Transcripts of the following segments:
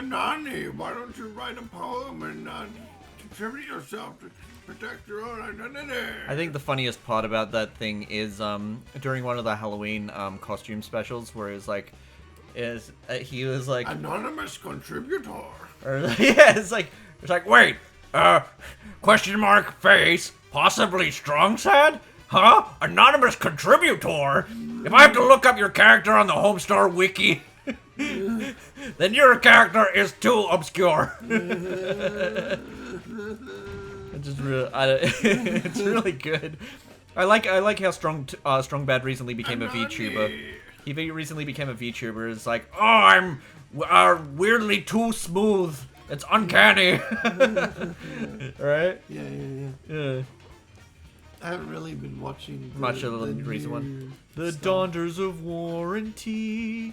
Nani, why don't you write a poem and contribute yourself to protect your own identity? I think the funniest part about that thing is during one of the Halloween costume specials where he was like anonymous contributor. Or, yeah, it's like wait, question mark face, possibly strong sad? Huh? Anonymous contributor? If I have to look up your character on the Homestar Wiki, then your character is too obscure. It's really good. I like how Strong Bad recently became a VTuber. He recently became a VTuber. It's like, oh, I'm weirdly too smooth. It's uncanny. Right? Yeah. I haven't really been watching much of the recent one. The Donders of Warranty.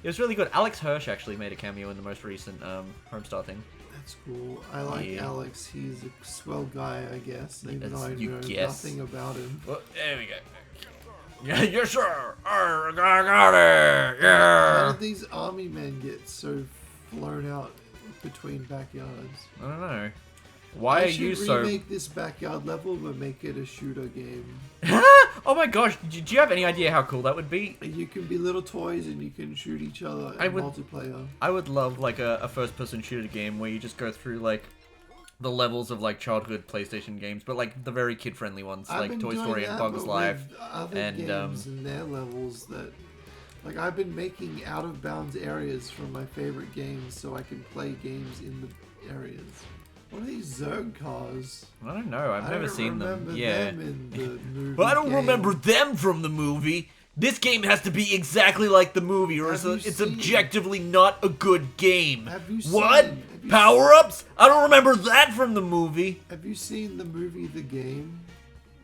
It was really good. Alex Hirsch actually made a cameo in the most recent Homestar thing. That's cool. I like Alex. He's a swell guy, I guess. Even though I know nothing about him. Well, there we go. Yeah, yes, sir. I got it. Yeah. How did these army men get so flown out between backyards? I don't know. Why are you so... remake this backyard level, but make it a shooter game. Oh my gosh, do you have any idea how cool that would be? You can be little toys and you can shoot each other in multiplayer. I would love like a first-person shooter game where you just go through like the levels of like childhood PlayStation games, but like the very kid-friendly ones, like Toy Story and Bugs Life. And games and their levels that... Like, I've been making out-of-bounds areas from my favorite games so I can play games in the areas. What are these Zerg cars? I don't know. I've never seen them. Yeah. Them in the movie but I don't remember them from the movie. This game has to be exactly like the movie, or it's objectively not a good game. Have you what? Power-ups? I don't remember that from the movie. Have you seen the movie The Game?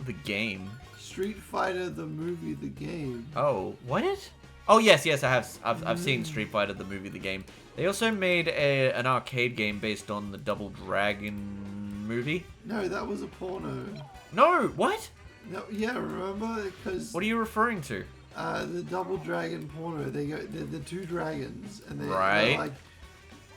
The Game? Street Fighter the movie The Game. Oh, what? Oh yes, I have. I've seen Street Fighter the movie The Game. They also made an arcade game based on the Double Dragon movie. No, that was a porno. No, what? No, yeah, remember? Because what are you referring to? The Double Dragon porno. They're the two dragons, and they're like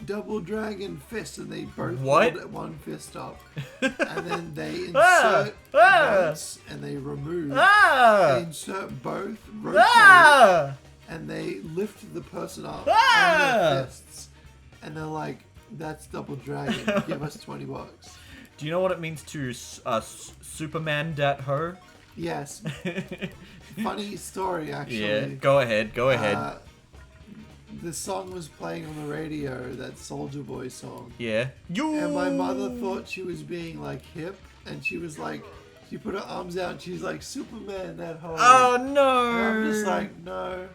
double dragon fist, and they both hold one fist up, and then they insert once, and they remove. They insert both, rotate, and they lift the person up on their fists, and they're like, "That's Double Dragon. Give us $20." Do you know what it means to Superman dat ho? Yes. Funny story, actually. Yeah, go ahead. The song was playing on the radio, that Soulja Boy song. Yeah. And my mother thought she was being like hip, and she was like, she put her arms out and she's like, Superman, that hoe. Oh no. And I'm just like, no.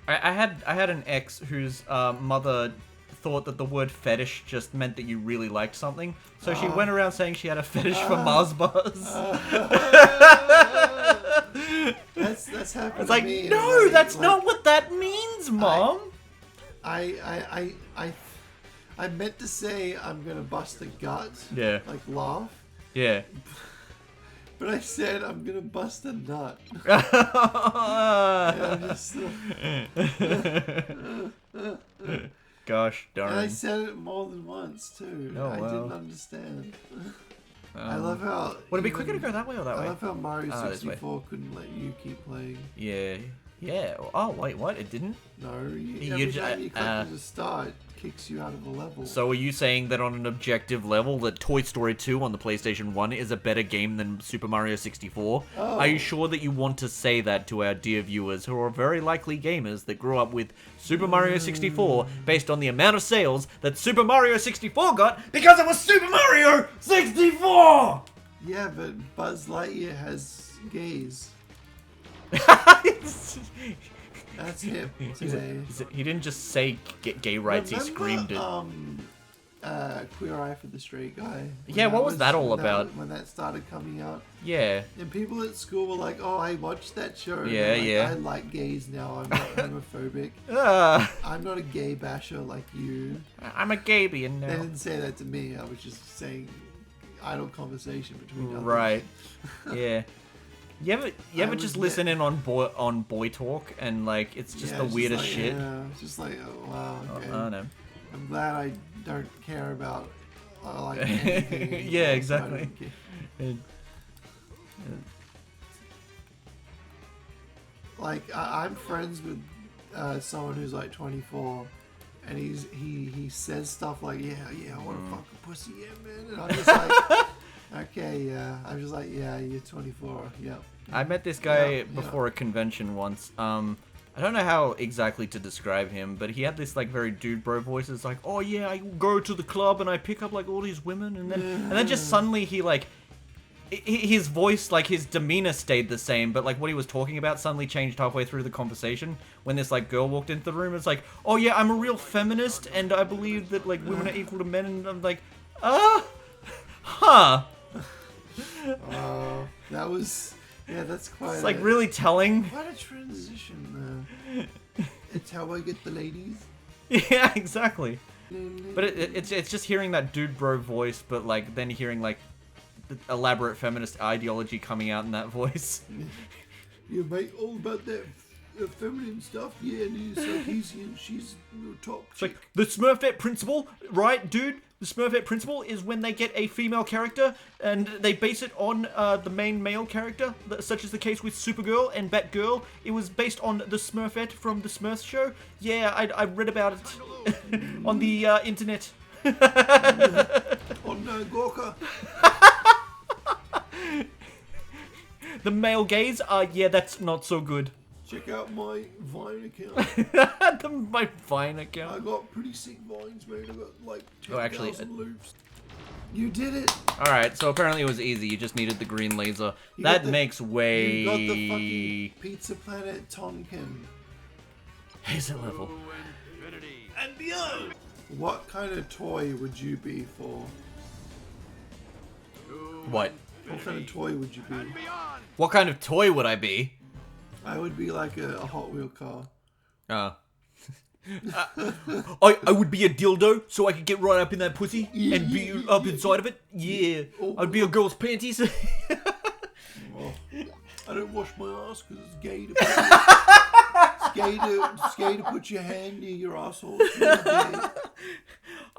I had an ex whose mother thought that the word fetish just meant that you really liked something, so she went around saying she had a fetish for Mars bars. That's happened. It's like, to me no, that's not what that means, Mom. I meant to say I'm gonna bust a gut. Yeah. Like laugh. Yeah. But I said I'm gonna bust a nut. Gosh darn. And I said it more than once too. Oh, I didn't understand. I love how... Would it be quicker to go that way or that way? I love how Mario 64 couldn't let you keep playing. Yeah. Oh, wait, what? It didn't? No. Every time you click to start, it kicks you out of the level. So are you saying that on an objective level, that Toy Story 2 on the PlayStation 1 is a better game than Super Mario 64? Oh. Are you sure that you want to say that to our dear viewers, who are very likely gamers that grew up with Super Mario 64 based on the amount of sales that Super Mario 64 got because it was Super Mario 64! Yeah, but Buzz Lightyear has gays. That's him today. He didn't just say gay rights, he screamed it. Queer Eye for the Straight Guy. Yeah, what was that all about? When that started coming out. Yeah. And people at school were like, oh, I watched that show. Yeah, like, I like gays now, I'm not homophobic. I'm not a gay basher like you. I'm a gabian now. They didn't say that to me, I was just saying idle conversation between others. Right. Yeah. You ever just listen in on boy talk and like it's just the weirdest shit. Yeah, it's just like oh wow. Okay. I know. I'm glad I don't care about like anything. Yeah, exactly. Like I'm friends with someone who's like 24, and he says stuff like yeah I want to fuck a pussy, yeah man, and I'm just like okay yeah, I'm just like yeah you're 24, yep. I met this guy before a convention once. I don't know how exactly to describe him, but he had this like very dude bro voice. It's like, oh yeah, I go to the club and I pick up like all these women, and then just suddenly he like, his voice, like his demeanor stayed the same, but like what he was talking about suddenly changed halfway through the conversation when this like girl walked into the room. It's like, oh yeah, I'm a real feminist and I believe that like women are equal to men, and I'm like, huh. That was. Yeah, that's quite. It's like really telling. Quite a transition. It's how I get the ladies. Yeah, exactly. But it's just hearing that dude bro voice, but like then hearing like the elaborate feminist ideology coming out in that voice. Yeah, mate, all about that feminine stuff. Yeah, and it's like she's top. It's like the Smurfette principle, right, dude? The Smurfette principle is when they get a female character and they base it on the main male character, such as the case with Supergirl and Batgirl. It was based on the Smurfette from the Smurfs show. Yeah, I read about it on the internet. On Gorka. The male gaze? Yeah, that's not so good. Check out my Vine account. My Vine account. I got pretty sick vines, mate. I got like 10,000 loops. You did it. All right, so apparently it was easy. You just needed the green laser. That makes way. You got the fucking Pizza Planet Tonkin. Exit level. And beyond. What kind of toy would you be for? What? What kind of toy would you be? What kind of toy would I be? I would be like a Hot Wheel car. I would be a dildo so I could get right up in that pussy and be up inside of it. Yeah. I'd be a girl's panties. Well, I don't wash my ass because it's gay to put your hand near your asshole.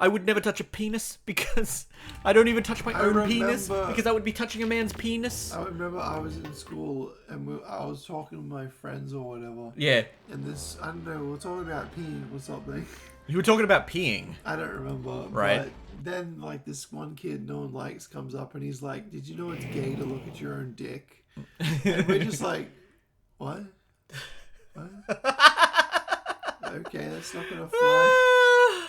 I would never touch a penis because I don't even touch my own penis because I would be touching a man's penis. I remember I was in school and I was talking to my friends or whatever. Yeah. And this, I don't know, we were talking about peeing or something. You were talking about peeing. I don't remember. Right. But then like this one kid no one likes comes up and he's like, did you know it's gay to look at your own dick? And we're just like, what? Okay, that's not gonna fly.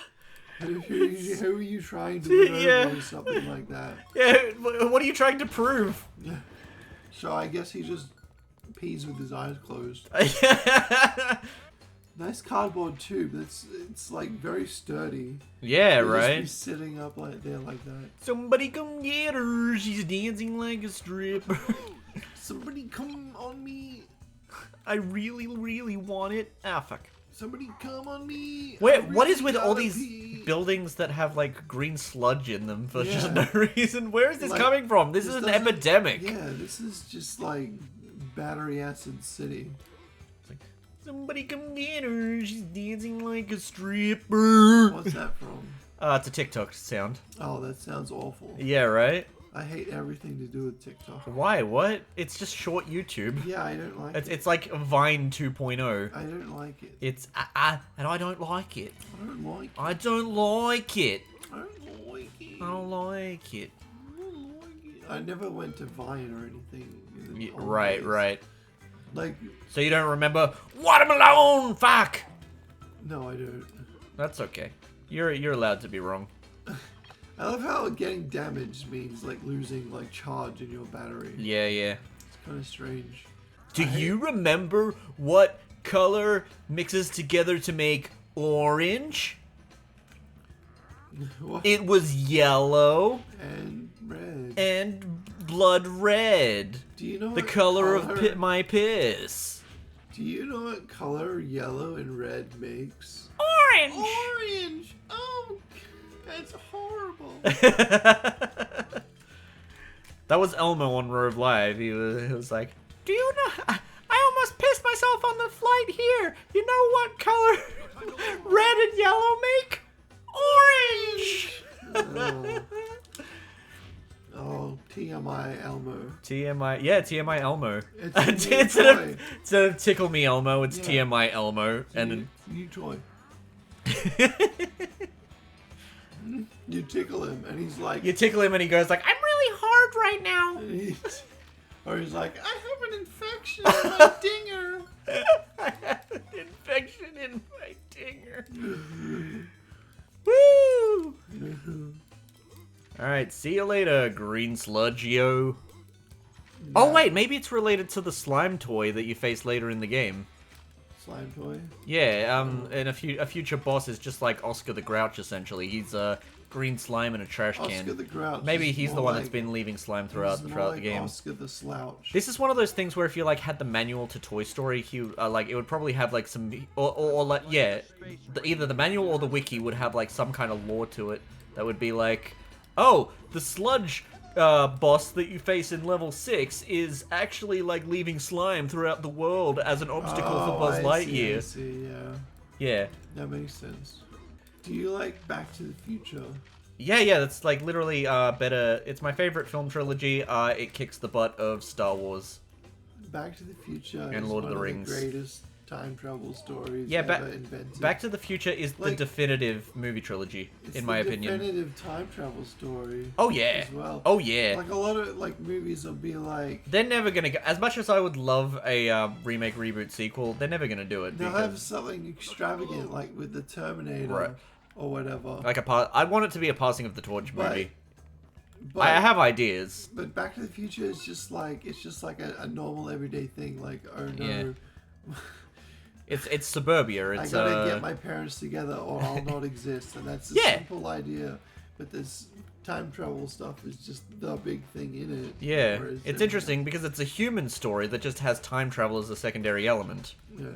Who are you trying to win over or something like that? Yeah, what are you trying to prove? So I guess he just pees with his eyes closed. Nice cardboard tube. It's like very sturdy. Yeah, He'll right. just be sitting up like there like that. Somebody come get her. She's dancing like a stripper. Somebody come on me. I really, really want it. Ah, fuck. Somebody come on me. Wait, what is with all these buildings that have like green sludge in them for just no reason? Where is this coming from? This is an epidemic. Yeah, this is just like battery acid city. It's like, somebody come get her. She's dancing like a stripper. What's that from? It's a TikTok sound. Oh, that sounds awful. Yeah, right? I hate everything to do with TikTok. Why? What? It's just short YouTube. Yeah, I don't like it. It's like Vine 2.0. I don't like it. It's and I don't like it. I don't like it. I don't like it. I don't like it. I don't like it. I never went to Vine or anything. Right, right. Like. So you don't remember Watermelon? Fuck. No, I don't. That's okay. You're allowed to be wrong. I love how getting damaged means like losing like charge in your battery. Yeah, yeah. It's kind of strange. Do you remember what color mixes together to make orange? What? It was yellow and red and blood red. Do you know the color of my piss? Do you know what color yellow and red makes? Orange. Orange. Oh. That's horrible. That was Elmo on Rove Live. He was like, Do you know? I almost pissed myself on the flight here. You know what color red and yellow make? Orange. Oh, TMI Elmo. TMI, yeah, TMI Elmo. It's Instead of Tickle Me Elmo, it's TMI Elmo. And new toy. You tickle him, and he's like... You tickle him, and he goes like, I'm really hard right now. Or he's like, I have an infection in my dinger. I have an infection in my dinger. Woo! Alright, see you later, green sludge-yo. Yeah. Oh wait, maybe it's related to the slime toy that you face later in the game. Slime toy? Yeah, and a future boss is just like Oscar the Grouch, essentially. He's green slime in a trash can. Oscar the Grouch. Maybe he's the one that's been leaving slime throughout the game. Oscar the Slouch. This is one of those things where if you like had the manual to Toy Story, like it would probably have like some or like either the manual or the wiki would have like some kind of lore to it that would be like, oh, the sludge boss that you face in level 6 is actually like leaving slime throughout the world as an obstacle for Buzz Lightyear. I see, yeah. Yeah. That makes sense. Do you like Back to the Future? Yeah, that's like literally better. It's my favorite film trilogy. It kicks the butt of Star Wars. Back to the Future and Lord of the Rings. The greatest time travel stories ever invented. Back to the Future is like, the definitive movie trilogy, in my opinion. It's the definitive time travel story. Oh yeah. As well. Oh yeah. Like a lot of like movies will be like. They're never gonna go. As much as I would love a remake, reboot, sequel, they're never gonna do it. They'll have something extravagant like with the Terminator. Right. Or whatever. Like I want it to be a passing of the torch movie. But I have ideas. But Back to the Future is just like a normal everyday thing. Like, oh no. Yeah. It's suburbia. It's, I gotta get my parents together or I'll not exist, and that's a simple idea. But this time travel stuff is just the big thing in it. Yeah, it's interesting because it's a human story that just has time travel as a secondary element. Yeah.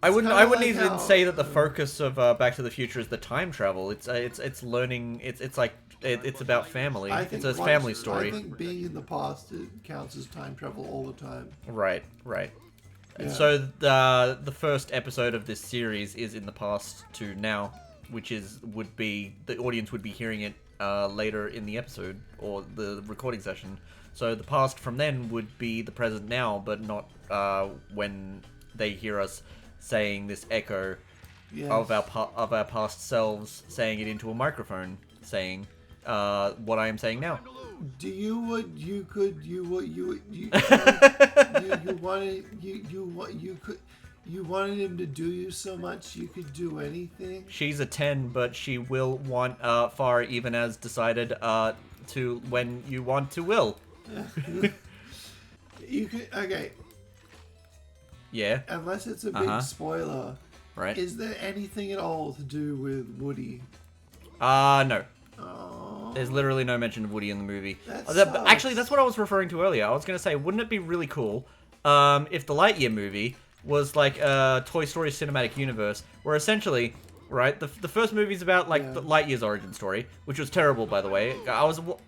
I wouldn't even say that the focus of Back to the Future is the time travel. It's learning. It's about family. It's a family story. I think being in the past counts as time travel all the time. Right. Yeah. And so the first episode of this series is in the past to now, which would be the audience would be hearing it later in the episode or the recording session. So the past from then would be the present now, but not when they hear us saying this echo of our past selves, saying it into a microphone, saying what I am saying now. Do you wanted him to do you so much you could do anything? She's a 10, but she will want far even as decided to when you want to will. You could okay. Yeah. Unless it's a big spoiler. Right. Is there anything at all to do with Woody? No. Oh. There's literally no mention of Woody in the movie. Actually, that's what I was referring to earlier. I was going to say, wouldn't it be really cool if the Lightyear movie was like a Toy Story cinematic universe, where essentially, right, the first movie's about like the Lightyear's origin story, which was terrible, by the way.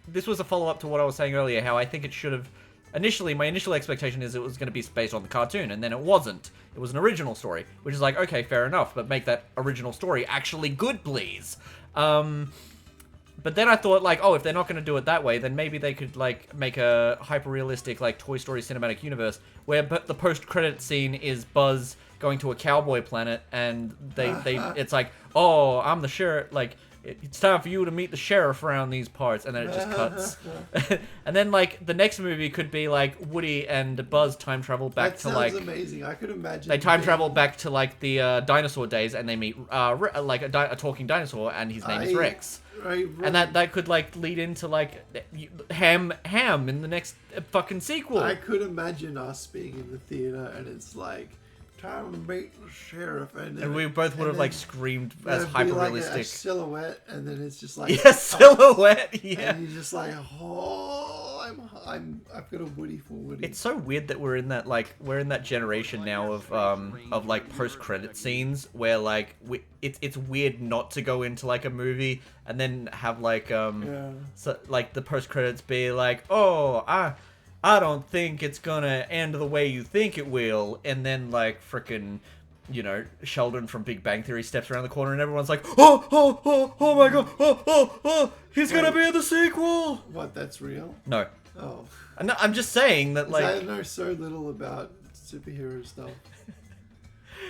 This was a follow-up to what I was saying earlier, how I think it should have... Initially, my initial expectation is it was going to be based on the cartoon, and then it wasn't. It was an original story, which is like, okay, fair enough, but make that original story actually good, please. But then I thought, like, oh, if they're not going to do it that way, then maybe they could, like, make a hyper-realistic, like, Toy Story cinematic universe where the post-credit scene is Buzz going to a cowboy planet, and it's like, oh, I'm the sheriff, like... It's time for you to meet the sheriff around these parts, and then it just cuts. And then, like, the next movie could be, like, Woody and Buzz time travel back to, like... That sounds amazing. I could imagine... They time travel back to, like, the dinosaur days, and they meet, like, a talking dinosaur, and his name is Rex. Right. And that could, like, lead into, like, Ham in the next fucking sequel. I could imagine us being in the theater, and it's like... Time to meet the sheriff, and we both would have like screamed as hyper realistic. Like a silhouette, and then it's just like silhouette. Yeah, and you're just like, oh, I've got a Woody for Woody. It's so weird that we're in that generation now of like post credit scenes where like it's weird not to go into like a movie and then have like so like the post credits be like, oh, I don't think it's gonna end the way you think it will, and then like frickin', you know, Sheldon from Big Bang Theory steps around the corner and everyone's like, oh my god, he's gonna be in the sequel! What, that's real? No. Oh. No, I'm just saying that, like... I know so little about superhero stuff.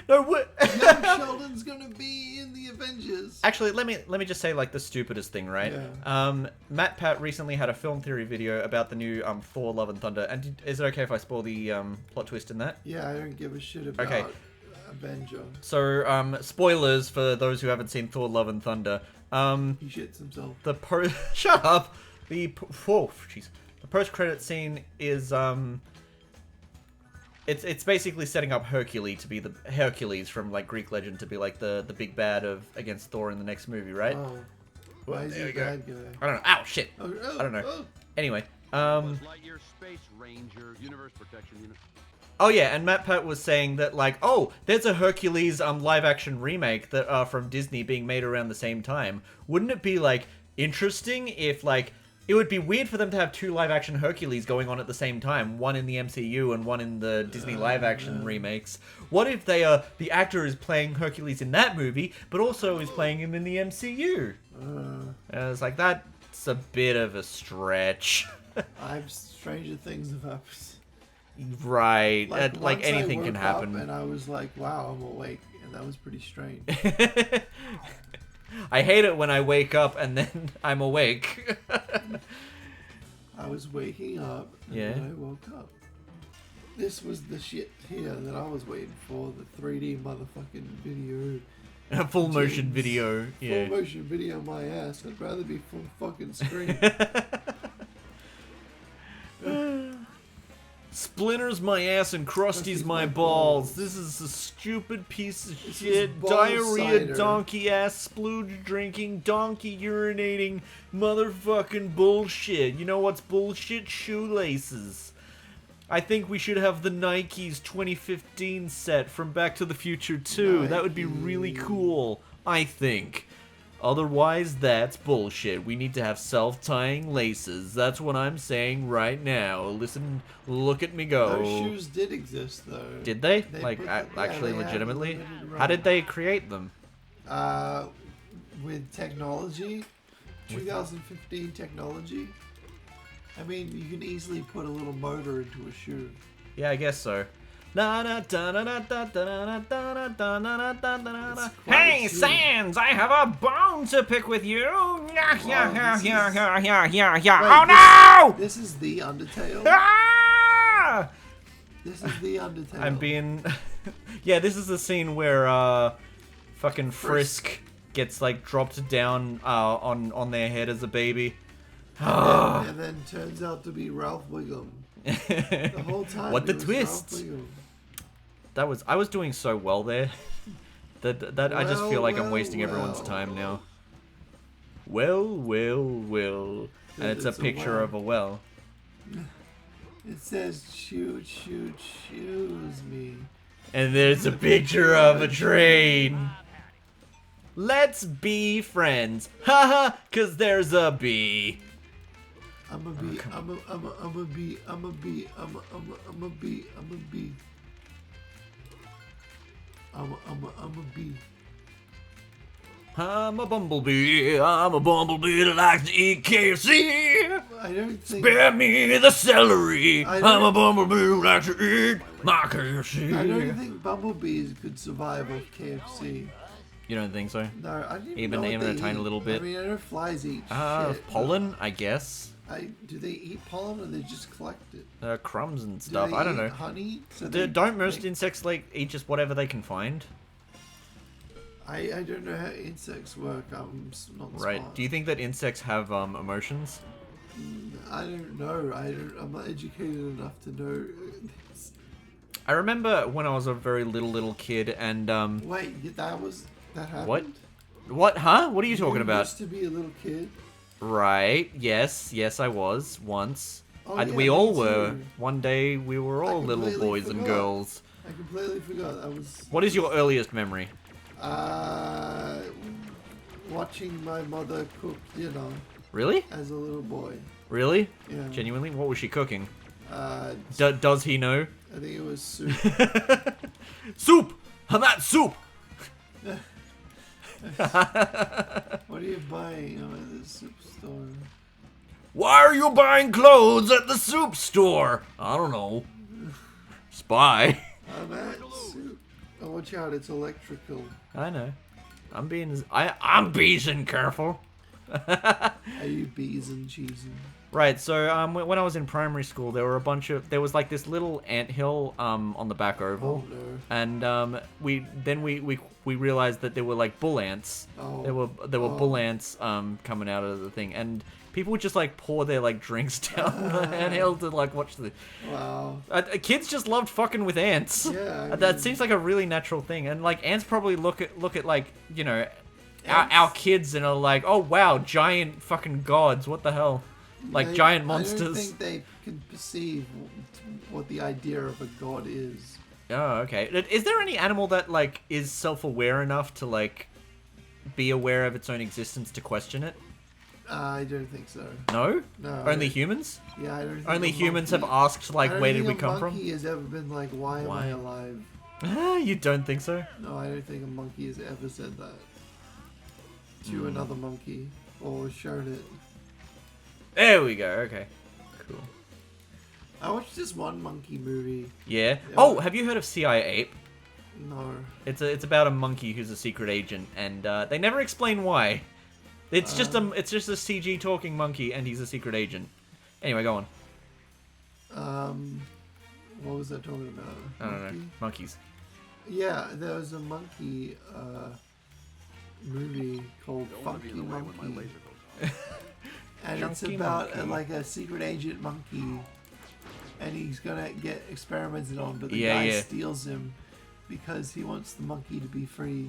No, what? Young Sheldon's gonna be in the Avengers. Actually, let me just say, like, the stupidest thing, right? Yeah. Matt Pat recently had a film theory video about the new Thor: Love and Thunder, and is it okay if I spoil the plot twist in that? Yeah, I don't give a shit about Avenger. So, spoilers for those who haven't seen Thor: Love and Thunder. He shits himself. Shut up. The post-credit scene is it's basically setting up Hercules to be the Hercules from like Greek legend to be like the big bad against Thor in the next movie, right? Oh. Why is he a bad guy? I don't know. Ow, shit. Oh, I don't know. Oh. Anyway, Lightyear Space Ranger, Universe Protection Unit. Oh yeah, and Matt Pat was saying that like, oh, there's a Hercules live action remake that from Disney being made around the same time. Wouldn't it be like interesting if like it would be weird for them to have two live action Hercules going on at the same time, one in the MCU and one in the Disney live action remakes. What if they the actor is playing Hercules in that movie, but also is playing him in the MCU? And I was like, that's a bit of a stretch. I've stranger things have happened. Right, like once anything I can woke happen. up and I was like, wow, I'm awake, and that was pretty strange. I hate it when I wake up and then I'm awake. I was waking up, and then I woke up. This was the shit here that I was waiting for, the 3D motherfucking video. A full motion video, yeah. Full motion video, my ass. I'd rather be full fucking screen. Splinters my ass and Krusty's my balls. This is a stupid piece of shit. ball Diarrhea, cider. donkey ass, splooge drinking, donkey urinating, motherfucking bullshit. You know what's bullshit? Shoelaces. I think we should have the Nike's 2015 set from Back to the Future 2. That would be really cool, I think. Otherwise, that's bullshit. We need to have self-tying laces. That's what I'm saying right now. Listen, look at me go. Those shoes did exist, though. Did they? They Like, put actually, they had legitimately? limited How did run. they create them? With technology, 2015 technology. I mean, you can easily put a little motor into a shoe. Yeah, I guess so. Hey, Sans, I have a bone to pick with you. Oh no! This is the Undertale. Ah! This is the Undertale. I'm being... yeah, this is the scene where fucking Frisk gets like dropped down on their head as a baby. and then turns out to be Ralph Wiggum. The whole time. What the it was twist? Ralph Wiggum. I was doing so well there. that I just feel like I'm wasting everyone's well. time now. Well. And it's a picture of a well. It says, shoot, choose me. And there's a picture of a train. Let's be friends. Haha, cause there's a bee. I'm a bee. I'm a bee. I'm a bee. I'm a bee. I'm a bee. I'm a bee. I'm a bumblebee. I'm a bumblebee that likes to eat KFC. I don't think. Spare me the celery. I I'm don't- a bumblebee who likes to eat my KFC. I don't think bumblebees could survive off KFC. You don't think so? No, I didn't Even know what a they tiny eat. little bit? I mean, I know flies eat shit. Pollen, I guess. Do they eat pollen or they just collect it? Crumbs and Do stuff. they I don't eat know. honey? So Don't most insects like eat just whatever they can find? I don't know how insects work. I'm not Right. smart. Do you think that insects have emotions? I don't know. I'm not educated enough to know. I remember when I was a very little kid and Wait, that happened? What? What? Huh? What are you talking about? Used to be a little kid. Right. Yes, I was once. Oh, yeah, we all me were. too. One day we were all little completely boys and forgot. girls. I completely forgot. I was What is your earliest memory? watching my mother cook dinner Really? as a little boy. Really? Yeah. Genuinely? What was she cooking? Does he know? I think it was soup. Soup! I'm at soup! What are you buying at the soup store? Why are you buying clothes at the soup store? I don't know. Spy. I'm at soup. Oh, watch out, it's electrical. I know. I'm being careful. Are you bees and cheesing? Right, so when I was in primary school, there was like this little anthill on the back oval, Oh, no. and we realized that there were like bull ants. Oh. There were bull ants coming out of the thing, and people would just like pour their like drinks down the anthill to like watch the. Wow. Kids just loved fucking with ants. Yeah. That seems like a really natural thing, and like ants probably look at like, you know, our kids and are like, oh wow, giant fucking gods, what the hell. Like giant monsters. I don't think they can perceive what the idea of a god is. Oh, okay. Is there any animal that like is self-aware enough to like be aware of its own existence to question it? I don't think so. No? No. Only humans? Yeah, I don't think only humans have asked like, where did we come from? A monkey has ever been like, why am I alive? You don't think so? No, I don't think a monkey has ever said that to another monkey or shown it. There we go. Okay, cool. I watched this one monkey movie. Yeah. Oh, have you heard of CIA Ape? No. It's about a monkey who's a secret agent, and they never explain why. It's just a CG talking monkey, and he's a secret agent. Anyway, go on. What was I talking about? I don't know. Monkeys. Yeah, there was a monkey movie called Funky Monkey. And it's about like a secret agent monkey, and he's gonna get experimented on, but the guy steals him because he wants the monkey to be free.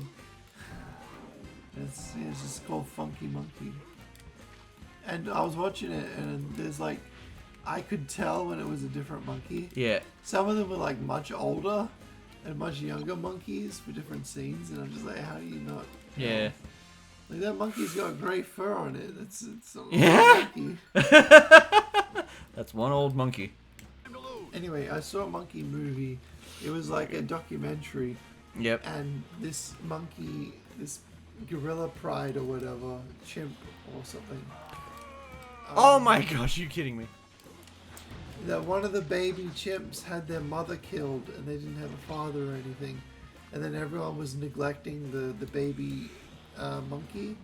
It's just called Funky Monkey. And I was watching it, and there's like, I could tell when it was a different monkey. Yeah. Some of them were like much older and much younger monkeys for different scenes, and I'm just like, how do you not? Yeah. Like, that monkey's got grey fur on it. It's a old monkey. That's one old monkey. Anyway, I saw a monkey movie. It was like a documentary. Yep. And this monkey, this gorilla pride or whatever, chimp or something. Oh my gosh, you kidding me? That one of the baby chimps had their mother killed, and they didn't have a father or anything. And then everyone was neglecting the baby monkey.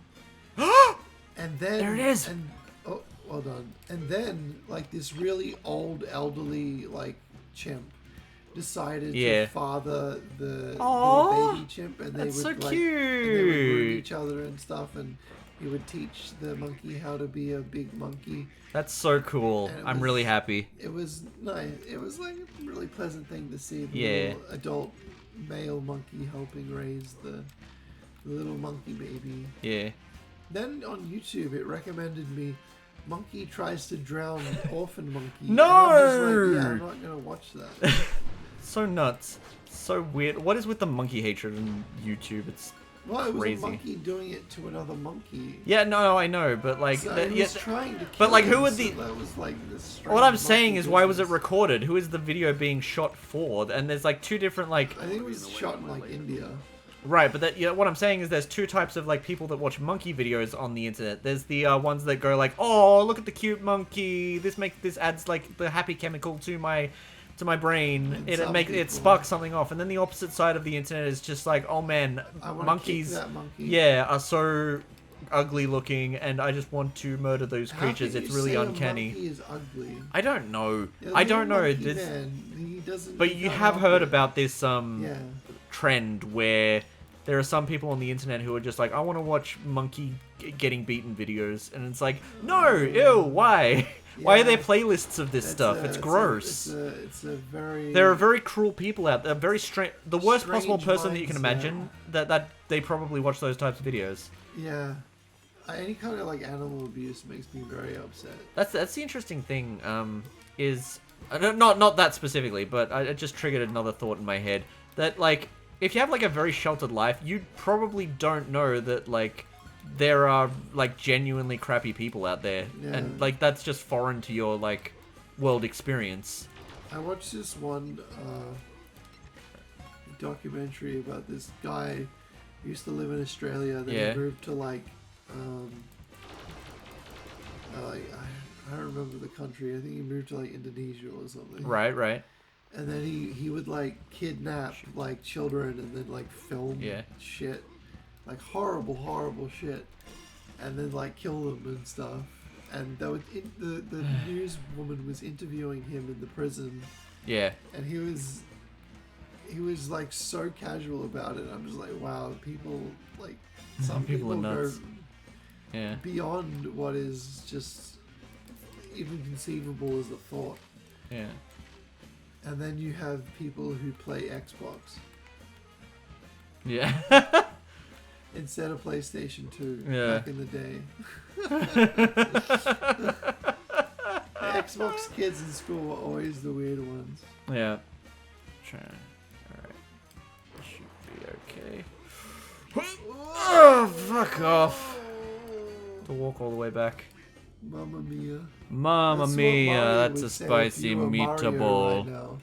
And then there it is. And oh, well done. And then like this really old elderly like chimp decided to father the baby chimp, and they would so like, cute. And they would groom each other and stuff, and he would teach the monkey how to be a big monkey. That's so cool. I'm really happy. It was nice. It was like a really pleasant thing to see the little adult male monkey helping raise the little monkey baby. Yeah. Then on YouTube it recommended me monkey tries to drown orphan monkey. No! And I'm just like, yeah, I'm not gonna watch that. So nuts. So weird. What is with the monkey hatred on YouTube? It's Well, it was crazy. a monkey doing it to another monkey. Yeah, no, I know, but like, So he was trying to kill but like, him, who would so the? that was like this What I'm strange saying monkey is, why was it business. recorded? Who is the video being shot for? And there's like two different like. I think it was shot in like India. Right, but what I'm saying is, there's two types of like people that watch monkey videos on the internet. There's the ones that go like, "Oh, look at the cute monkey. This adds like the happy chemical to my brain. It sparks something off." And then the opposite side of the internet is just like, "Oh man, monkeys, that monkey. yeah, are so ugly looking, and I just want to murder those creatures. It's really uncanny." A monkey is ugly. I don't know. Yeah, I don't know. Monkey, he doesn't. But you have heard about this yeah. trend where there are some people on the internet who are just like, I want to watch monkey getting beaten videos, and it's like, no, ew, why? Why are there playlists of this stuff? It's gross. It's a very. There are very cruel people out there. Very strange. The worst Strange possible person that you can mindset. imagine. That they probably watch those types of videos. Yeah. Any kind of like animal abuse makes me very upset. That's the interesting thing. Is not that specifically, but it just triggered another thought in my head that like, if you have like a very sheltered life, you probably don't know that like there are like genuinely crappy people out there, Yeah. and like that's just foreign to your like world experience. I watched this one documentary about this guy who used to live in Australia. Then he moved to like I don't remember the country. I think he moved to like Indonesia or something. Right. And then he would like kidnap like children and then like film shit, like horrible shit, and then like kill them and stuff. And the newswoman was interviewing him in the prison. Yeah. And he was like so casual about it. I'm just like, wow, people like some people are nuts. Go beyond what is just even conceivable as a thought. Yeah. And then you have people who play Xbox. Yeah. Instead of PlayStation 2 back in the day. The Xbox kids in school were always the weird ones. Yeah. Alright. Should be okay. Oh, fuck off. To walk all the way back. Mamma mia. Mamma mia, that's a spicy meatball. Right,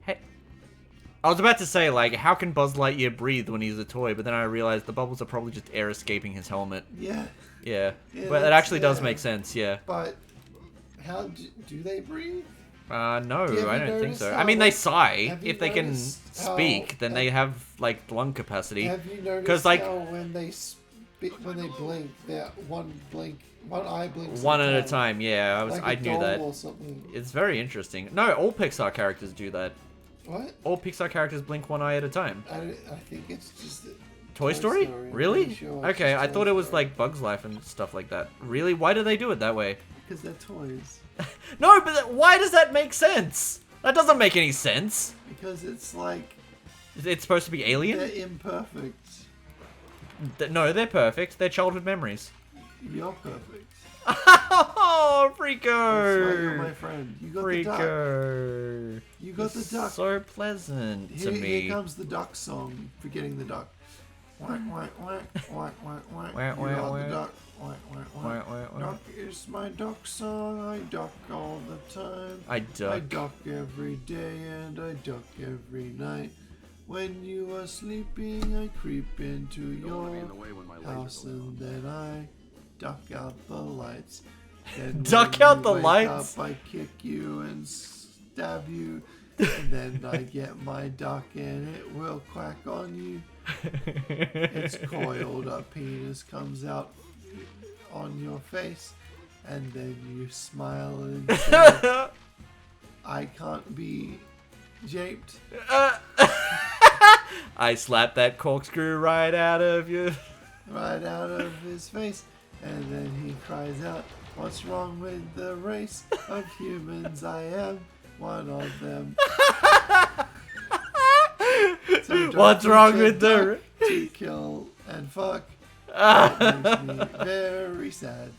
hey, I was about to say, like, how can Buzz Lightyear breathe when he's a toy? But then I realized the bubbles are probably just air escaping his helmet. Yeah. Yeah, but that actually does make sense, yeah. But how do they breathe? No, I don't think so. I mean, they sigh. If they can speak, then they have, like, lung capacity. Have you noticed how when they blink, that one eye blinks one at a time? Yeah, I knew that. Or something. It's very interesting. No, all Pixar characters do that. What? All Pixar characters blink one eye at a time. I think it's just Toy Story? Really? Sure okay, I thought it was like Bug's Life and stuff like that. Really? Why do they do it that way? Because they're toys. No, but why does that make sense? That doesn't make any sense. Because it's like... It's supposed to be alien? They're imperfect. No, they're perfect. They're childhood memories. You're perfect. Oh, Freako! That's why you're my friend. You got Freako. the duck. You got the duck. So pleasant to me. Here comes the duck song. Forgetting the duck. Whack, whack, whack, whack, whack, whack. Whack, you whack, got whack. the duck. Whack, whack, whack. Whack, whack, whack. Duck is my duck song. I duck all the time. I duck. I duck every day and I duck every night. When you are sleeping, I creep into your house and then I duck out the lights. Then duck out the wake lights? Up, I kick you and stab you. And then I get my duck and it will quack on you. It's coiled, a penis comes out on your face. And then you smile and say, I can't be japed. I slap that corkscrew right out of you. Right out of his face. And then he cries out, what's wrong with the race of humans? I am one of them. So what's wrong with the... To kill and fuck. That makes me very sad.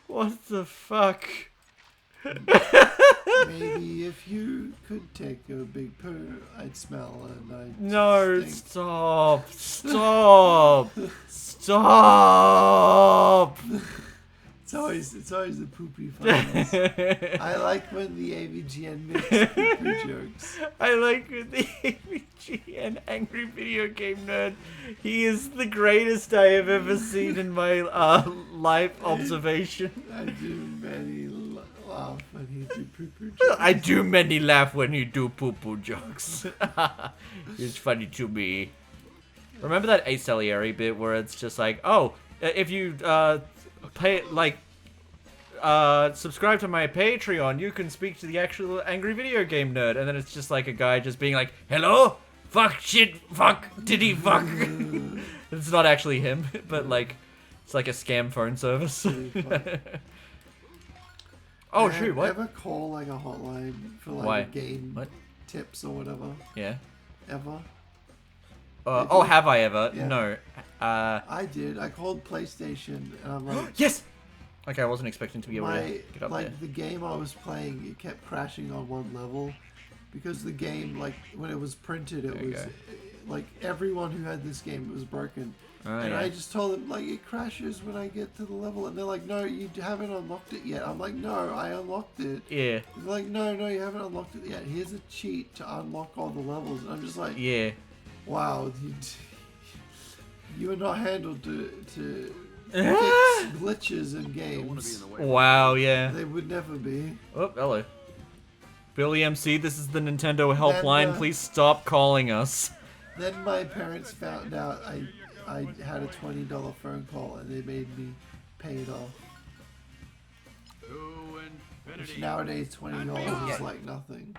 What the fuck? Maybe if you could take a big poo, I'd smell and I'd No, stink. stop. Stop. Stop. It's always the poopy finals. I like when the AVGN makes poopy jokes. I like when the AVGN Angry Video Game Nerd. He is the greatest I have ever seen in my life observation. I do many laugh when he do poo-poo jokes. I do many laugh when you do poo-poo jokes. It's funny to me. Remember that outta bit where it's just like, oh, if you subscribe to my Patreon, you can speak to the actual Angry Video Game Nerd, and then it's just like a guy just being like, hello, fuck, shit, fuck, titty, fuck. It's not actually him, but like, it's like a scam phone service. Oh, shoot, what? Ever call like a hotline for like game tips or whatever? Yeah. Ever? Have I ever? Yeah. No. I did. I called PlayStation and I'm like... Yes! Okay, I wasn't expecting to be able to get up there. The game I was playing, it kept crashing on one level. Because the game, like, when it was printed, it was... Like, everyone who had this game, it was broken. And I just told them, like, it crashes when I get to the level. And they're like, no, you haven't unlocked it yet. I'm like, no, I unlocked it. Yeah. They're like, no, you haven't unlocked it yet. Here's a cheat to unlock all the levels. And I'm just like, yeah. Wow, you are not handled to fix glitches in games. Wow, yeah. They would never be. Oh, hello. Billy MC, this is the Nintendo helpline. Please stop calling us. Then my parents found out I had a $20 phone call and they made me pay it off. Which nowadays $20 is like nothing.